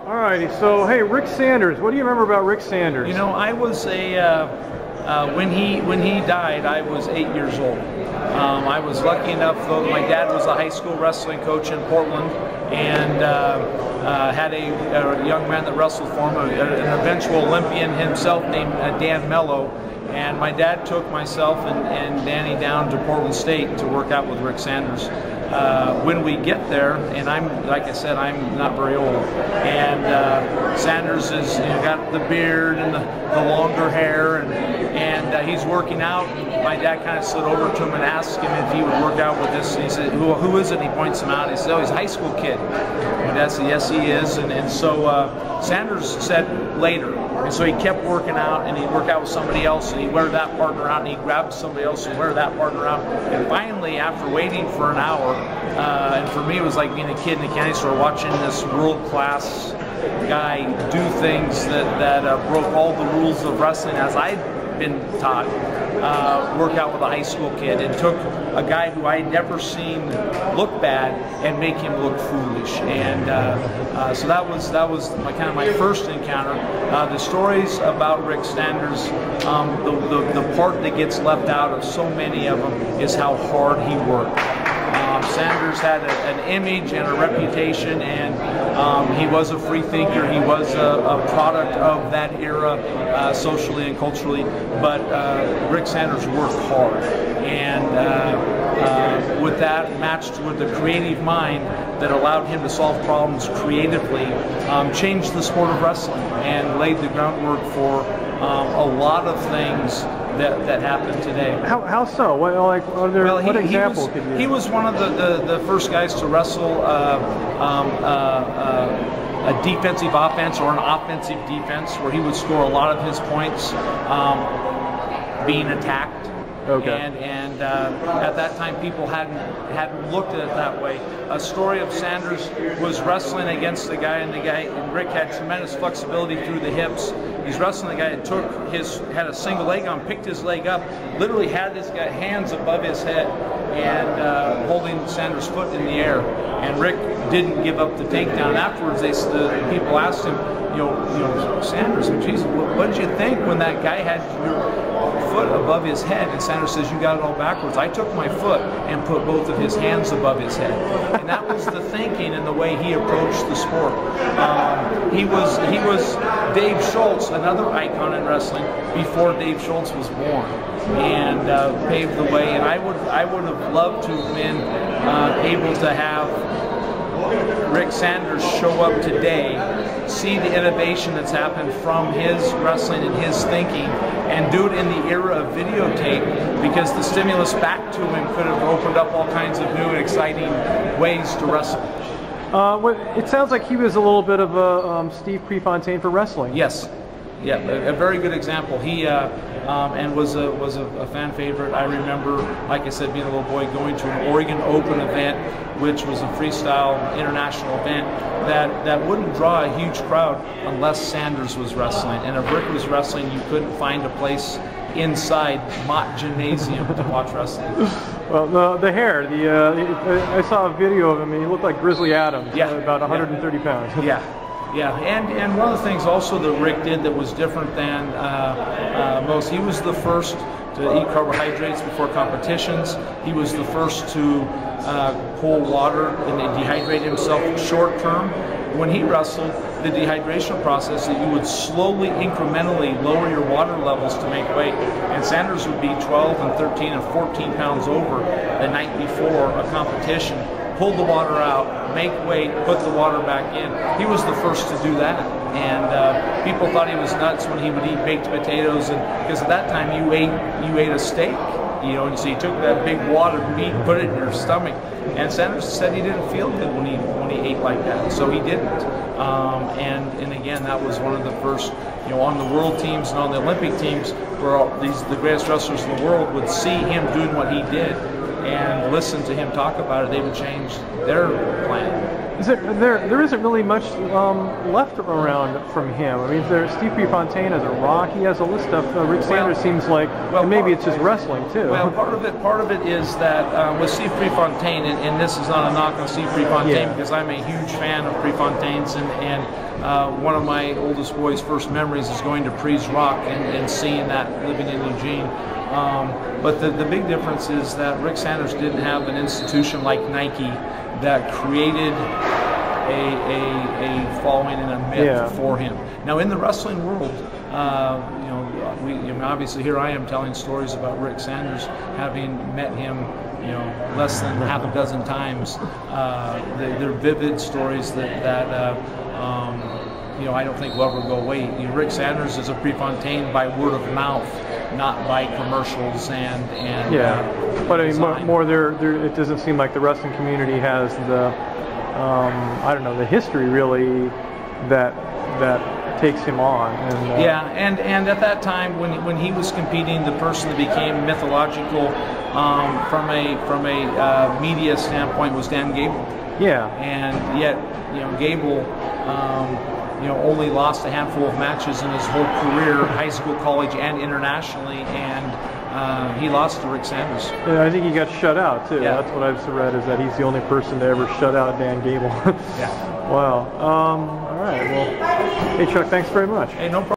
All righty, so hey, Rick Sanders, what do you remember about Rick Sanders? You know, I was when he died, I was 8 years old. I was lucky enough, though, my dad was a high school wrestling coach in Portland, and had a young man that wrestled for him, an eventual Olympian himself named Dan Mello. And my dad took myself and Danny down to Portland State to work out with Rick Sanders. When we get there, and like I said, I'm not very old, and Sanders is got the beard and the longer hair, and he's working out. My dad kind of slid over to him and asked him if he would work out with this. And he said, "Who is it?" And he points him out. He said, "Oh, he's a high school kid." My dad said, "Yes, he is." And so Sanders said later. And so he kept working out, and he'd work out with somebody else, and he'd wear that partner out, and he'd grab somebody else and wear that partner out. And finally, after waiting for an hour, and for me it was like being a kid in a candy store watching this world-class guy do things that broke all the rules of wrestling as I'd been taught, work out with a high school kid, and took a guy who I'd never seen look bad and make him look foolish. And so that was my first encounter. The stories about Rick Sanders, the part that gets left out of so many of them is how hard he worked. Sanders had an image and a reputation, and he was a free thinker. He was a product of that era, socially and culturally. But Rick Sanders worked hard, and with that matched with the creative mind that allowed him to solve problems creatively, changed the sport of wrestling and laid the groundwork for a lot of things that happened today. How so? What example could you? He was one of the first guys to wrestle a defensive offense or an offensive defense, where he would score a lot of his points being attacked. Okay. And at that time, people hadn't looked at it that way. A story of Sanders was wrestling against the guy, and Rick had tremendous flexibility through the hips. He's wrestling the guy that had a single leg on, picked his leg up, literally had this guy hands above his head, and holding Sanders' foot in the air. And Rick didn't give up the takedown. Afterwards, the people asked him, Sanders, geez, what did you think when that guy had your foot above his head? And Sanders says, "You got it all backwards. I took my foot and put both of his hands above his head." And that was the thinking and the way he approached the sport. He was Dave Schultz, another icon in wrestling, before Dave Schultz was born, and paved the way. And I would have loved to have been able to have Rick Sanders show up today, see the innovation that's happened from his wrestling and his thinking, and do it in the era of videotape, because the stimulus back to him could have opened up all kinds of new and exciting ways to wrestle. It sounds like he was a little bit of a Steve Prefontaine for wrestling. Yes. Yeah, a very good example. He and was a fan favorite. I remember, like I said, being a little boy, going to an Oregon Open event, which was a freestyle international event that wouldn't draw a huge crowd unless Sanders was wrestling. And if Rick was wrestling, you couldn't find a place inside Mott Gymnasium to watch wrestling. Well, the hair. I saw a video of him. He looked like Grizzly Adams. Yeah. About 130 pounds. Yeah. Yeah, and one of the things also that Rick did that was different than most, he was the first to eat carbohydrates before competitions. He was the first to pull water and dehydrate himself short term. When he wrestled, the dehydration process, that you would slowly, incrementally lower your water levels to make weight. And Sanders would be 12 and 13 and 14 pounds over the night before a competition. Pull the water out, make weight, put the water back in. He was the first to do that, and people thought he was nuts when he would eat baked potatoes, and because at that time you ate a steak, and so you took that big wad of meat, put it in your stomach. And Sanders said he didn't feel good when he ate like that, so he didn't. And again, that was one of the first, on the world teams and on the Olympic teams, where the greatest wrestlers in the world would see him doing what he did and listen to him talk about it. They would change their plan. There isn't really much left around from him. I mean, Steve Prefontaine has a Rock. He has a list of Rick Sanders seems like, and maybe it's just wrestling too. Well, part of it is that with Steve Prefontaine, and this is not a knock on Steve Prefontaine, because I'm a huge fan of Prefontaine's, and one of my oldest boy's first memories is going to Prees Rock and seeing that living in Eugene. But the big difference is that Rick Sanders didn't have an institution like Nike that created a following and a myth for him. Now in the wrestling world, obviously here I am telling stories about Rick Sanders, having met him, less than half a dozen times. They're vivid stories that I don't think will ever go away. Rick Sanders is a Prefontaine by word of mouth, not by commercials and but I mean, more there. It doesn't seem like the wrestling community has the I don't know, the history really that takes him on. And, and at that time when he was competing, the person that became mythological from a media standpoint was Dan Gable. Yeah. And yet, Gable only lost a handful of matches in his whole career, high school, college, and internationally, and he lost to Rick Sanders. Yeah, I think he got shut out too. Yeah. That's what I've read, is that he's the only person to ever shut out Dan Gable. Yeah. Wow. All right. Well, hey Chuck, thanks very much. Hey, no problem.